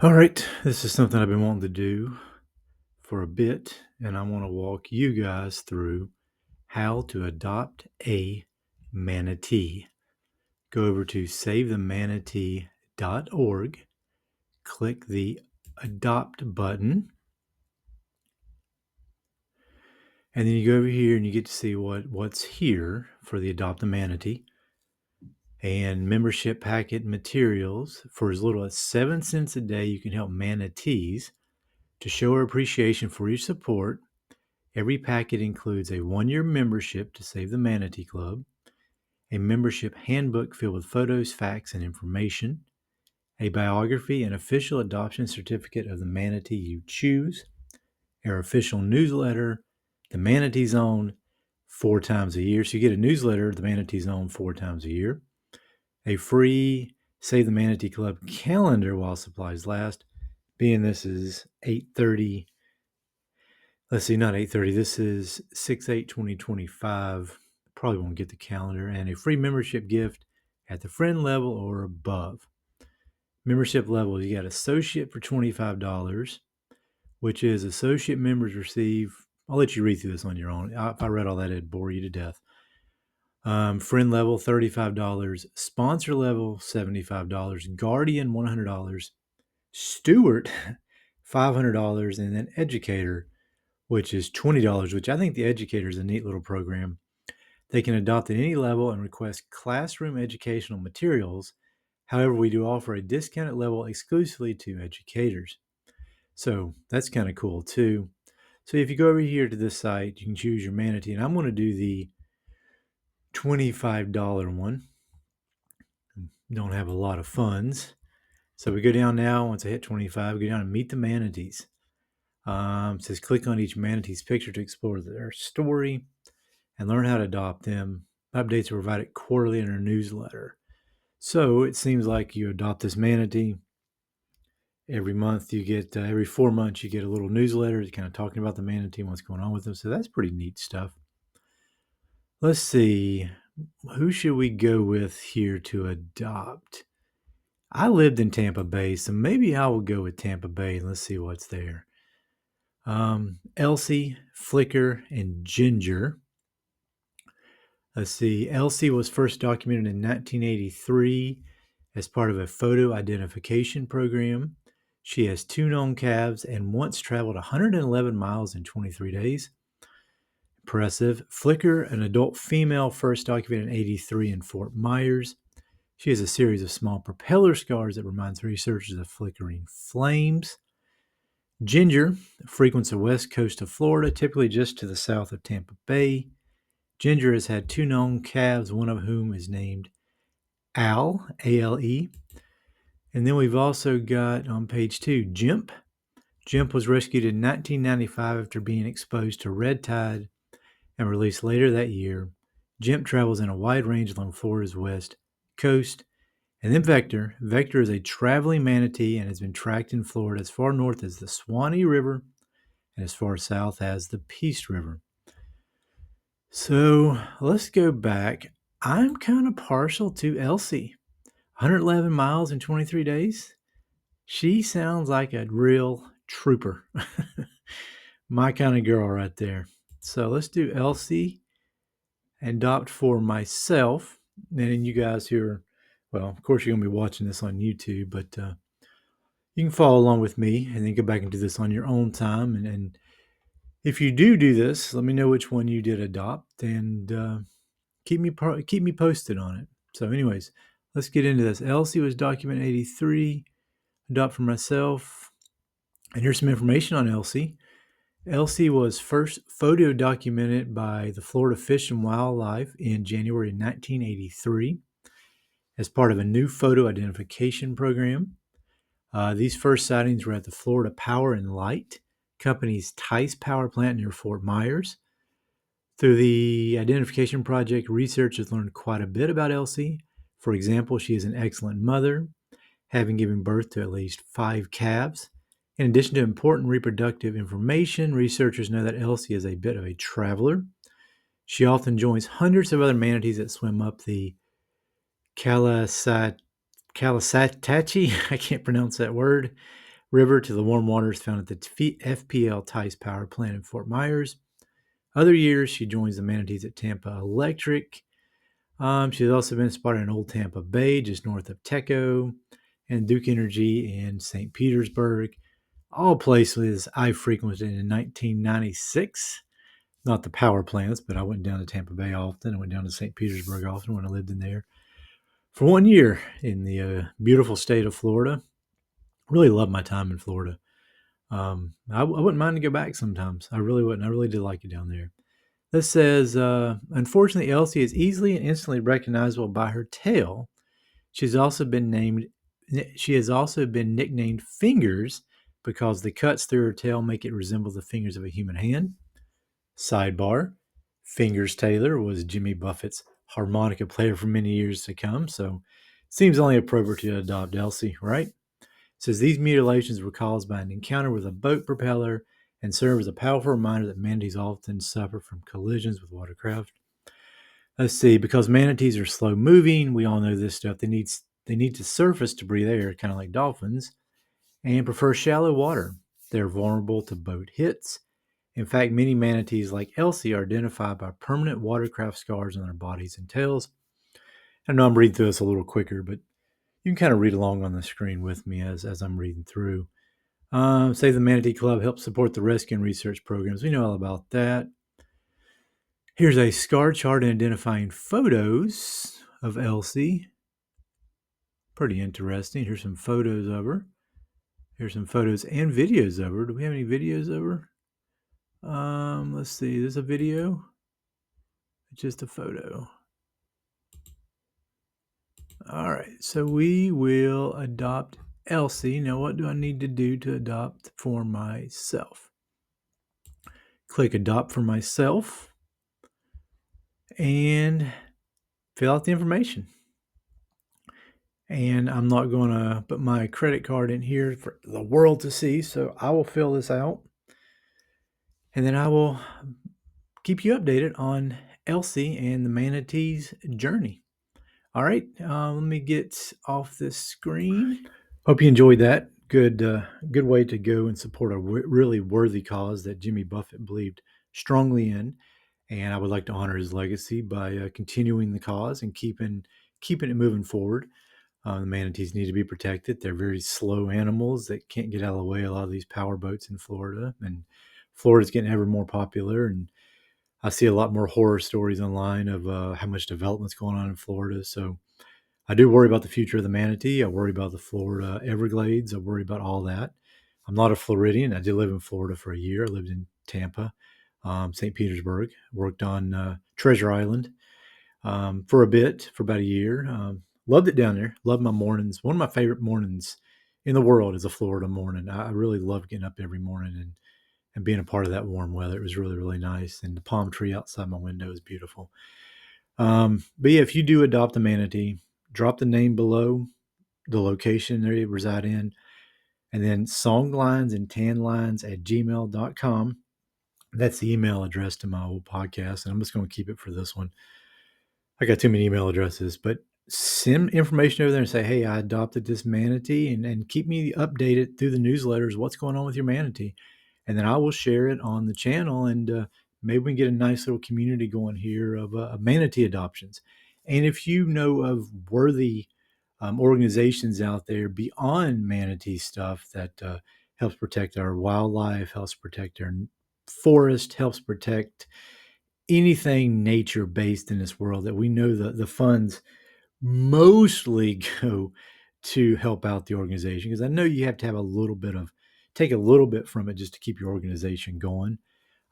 All right, this is something I've been wanting to do for a bit, and I want to walk you guys through how to adopt a manatee. Go over to savethemanatee.org, click the adopt button, and then you go over here and you get to see what's here for the adopt a manatee and membership packet materials. For as little as 7 cents a day, you can help manatees to show our appreciation for your support. Every packet includes a 1-year membership to Save the Manatee Club, a membership handbook filled with photos, facts, and information, a biography and official adoption certificate of the manatee you choose, our official newsletter, the Manatee Zone, 4 times a year. So you get a newsletter, the Manatee Zone, 4 times a year, a free Save the Manatee Club calendar while supplies last. Being this is 8:30. Let's see, not 8:30. This is 6/8/2025. Probably won't get the calendar, and a free membership gift at the friend level or above. Membership level, you got associate for $25, which is associate members receive. I'll let you read through this on your own. If I read all that, it'd bore you to death. Friend level, $35. Sponsor level, $75. Guardian, $100. Steward, $500. And then educator, which is $20, which I think the educator is a neat little program. They can adopt at any level and request classroom educational materials. However, we do offer a discounted level exclusively to educators. So that's kind of cool too. So if you go over here to this site, you can choose your manatee, and I'm going to do the $25 one. Don't have a lot of funds. So we go down now. Once I hit 25, we go down and meet the manatees. It says click on each manatee's picture to explore their story and learn how to adopt them. Updates are provided quarterly in our newsletter. So it seems like you adopt this manatee. Every month you get, every 4 months you get a little newsletter kind of talking about the manatee and what's going on with them. So that's pretty neat stuff. Let's see, who should we go with here to adopt? I lived in Tampa Bay, so maybe I will go with Tampa Bay. Let's see what's there. Elsie, Flicker, and Ginger. Let's see. Elsie was first documented in 1983 as part of a photo identification program. She has 2 known calves and once traveled 111 miles in 23 days. Impressive. Flicker, an adult female, first documented in 83 in Fort Myers. She has a series of small propeller scars that reminds researchers of flickering flames. Ginger frequents the west coast of Florida, typically just to the south of Tampa Bay. Ginger has had 2 known calves, one of whom is named Al, A-L-E. And then we've also got on page 2, Jimp. Jimp was rescued in 1995 after being exposed to red tide and released later that year. Jimp travels in a wide range along Florida's west coast. And then Vector. Vector is a traveling manatee and has been tracked in Florida as far north as the Swanee River and as far south as the Peace River. So let's go back. I'm kind of partial to Elsie. 111 miles in 23 days. She sounds like a real trooper. My kind of girl right there. So let's do Elsie and adopt for myself. And then you guys who are, well, of course, you're going to be watching this on YouTube, but you can follow along with me and then go back and do this on your own time. And if you do this, let me know which one you did adopt and keep me posted on it. So anyways, let's get into this. Elsie was document 83, adopt for myself. And here's some information on Elsie. Elsie was first photo documented by the Florida Fish and Wildlife in January 1983 as part of a new photo identification program. These first sightings were at the Florida Power and Light Company's Tice Power Plant near Fort Myers. Through the identification project, researchers learned quite a bit about Elsie. For example, she is an excellent mother, having given birth to at least 5 calves. In addition to important reproductive information, researchers know that Elsie is a bit of a traveler. She often joins hundreds of other manatees that swim up the Kalasatachi, I can't pronounce that word, River to the warm waters found at the FPL Tice Power Plant in Fort Myers. Other years, she joins the Manatees at Tampa Electric. She's also been spotted in Old Tampa Bay, just north of Teco, and Duke Energy in St. Petersburg, all places I frequented in 1996. Not the power plants, but I went down to Tampa Bay often. I went down to St. Petersburg often when I lived in there for 1 year in the beautiful state of Florida. Really loved my time in Florida. I wouldn't mind to go back sometimes. I really wouldn't. I really did like it down there. This says, unfortunately, Elsie is easily and instantly recognizable by her tail. She's also been named. She has also been nicknamed Fingers because the cuts through her tail make it resemble the fingers of a human hand. Sidebar: Fingers Taylor was Jimmy Buffett's harmonica player for many years to come, so seems only appropriate to adopt Elsie, right? Says these mutilations were caused by an encounter with a boat propeller and serve as a powerful reminder that manatees often suffer from collisions with watercraft. Let's see, because manatees are slow moving, we all know this stuff. They need to surface to breathe air, kind of like dolphins, and prefer shallow water. They're vulnerable to boat hits. In fact, many manatees like Elsie are identified by permanent watercraft scars on their bodies and tails. I know I'm reading through this a little quicker, but you can kind of read along on the screen with me as I'm reading through. Save the Manatee Club helps support the rescue and research programs. We know all about that. Here's a scar chart identifying photos of Elsie. Pretty interesting. Here's some photos of her. Here's some photos and videos of her. Do we have any videos of her? Let's see. There's a video. It's just a photo. All right. So we will adopt Elsie. Now, what do I need to do to adopt for myself? Click Adopt for Myself and fill out the information. And I'm not going to put my credit card in here for the world to see, so I will fill this out. And then I will keep you updated on Elsie and the manatee's journey. All right, let me get off this screen. Hope you enjoyed that. Good way to go and support a really worthy cause that Jimmy Buffett believed strongly in, and I would like to honor his legacy by continuing the cause and keeping it moving forward. The manatees need to be protected. They're very slow animals that can't get out of the way. A lot of these power boats in Florida, and Florida's getting ever more popular. And I see a lot more horror stories online of how much development's going on in Florida. So I do worry about the future of the manatee. I worry about the Florida Everglades. I worry about all that. I'm not a Floridian. I did live in Florida for a year. I lived in Tampa, St. Petersburg, worked on Treasure Island for a bit, for about a year. Loved it down there. Loved my mornings. One of my favorite mornings in the world is a Florida morning. I really love getting up every morning and being a part of that warm weather. It was really, really nice. And the palm tree outside my window is beautiful. But yeah, if you do adopt a manatee, drop the name below, the location they reside in, and then songlinesandtanlines@gmail.com. That's the email address to my old podcast. And I'm just going to keep it for this one. I got too many email addresses, but send information over there and say, hey, I adopted this manatee, and keep me updated through the newsletters. What's going on with your manatee? And then I will share it on the channel, and maybe we can get a nice little community going here of manatee adoptions. And if you know of worthy organizations out there beyond manatee stuff that helps protect our wildlife, helps protect our forest, helps protect anything nature based in this world, that we know the funds mostly go to help out the organization, because I know you have to have take a little bit from it just to keep your organization going.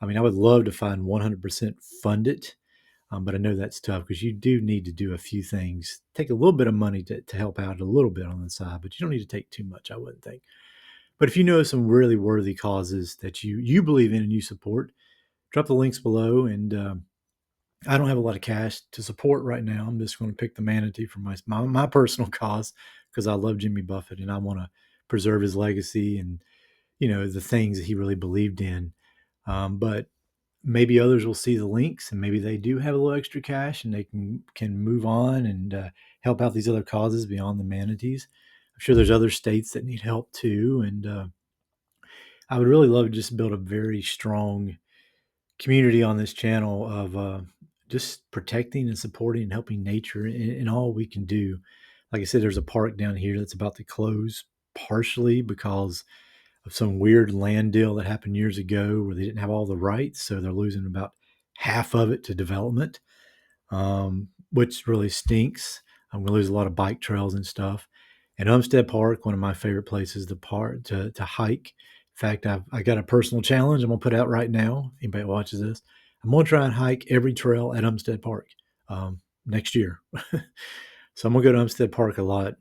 I mean, I would love to find 100% fund it, but I know that's tough because you do need to do a few things. Take a little bit of money to help out a little bit on the side, but you don't need to take too much, I wouldn't think. But if you know some really worthy causes that you believe in and you support, drop the links below. And I don't have a lot of cash to support right now. I'm just going to pick the manatee for my personal cause, because I love Jimmy Buffett and I want to preserve his legacy and the things that he really believed in. But maybe others will see the links and maybe they do have a little extra cash and they can move on and help out these other causes beyond the manatees. sure there's other states that need help too. And I would really love to just build a very strong community on this channel of just protecting and supporting and helping nature in all we can do. Like I said, there's a park down here that's about to close partially because of some weird land deal that happened years ago where they didn't have all the rights. So they're losing about half of it to development, which really stinks. I'm going to lose a lot of bike trails and stuff. And Umstead Park, one of my favorite places to hike. In fact, I got a personal challenge I'm going to put out right now. Anybody that watches this, I'm going to try and hike every trail at Umstead Park next year. So I'm going to go to Umstead Park a lot.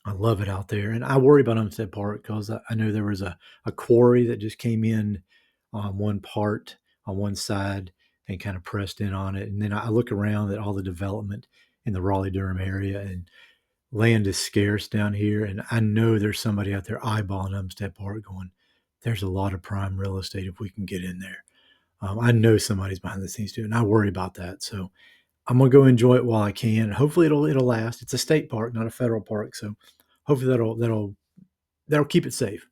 I love it out there. And I worry about Umstead Park because I know there was a quarry that just came in on one part on one side and kind of pressed in on it. And then I look around at all the development in the Raleigh Durham area, and land is scarce down here. And I know there's somebody out there eyeballing Umstead Park going, there's a lot of prime real estate if we can get in there. I know somebody's behind the scenes too, and I worry about that. So I'm gonna go enjoy it while I can. Hopefully it'll last. It's a state park, not a federal park, so hopefully that'll keep it safe.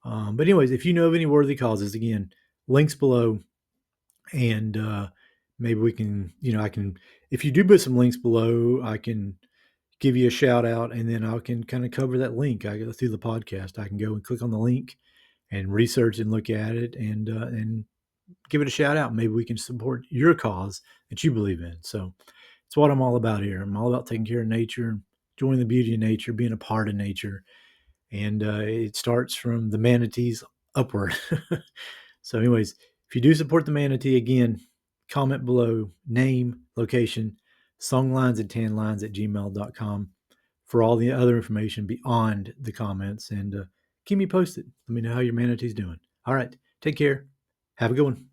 But anyways, if you know of any worthy causes, again, links below, and maybe we can, I can. If you do put some links below, I can give you a shout out, and then I can kind of cover that link. I go through the podcast. I can go and click on the link and research and look at it, and give it a shout out. Maybe we can support your cause that you believe in. So it's what I'm all about here. I'm all about taking care of nature, enjoying the beauty of nature, being a part of nature. And it starts from the manatees upward. So, anyways, if you do support the manatee, again, comment below name, location, songlines and tanlines at gmail.com for all the other information beyond the comments. And keep me posted. Let me know how your manatee's doing. All right. Take care. Have a good one.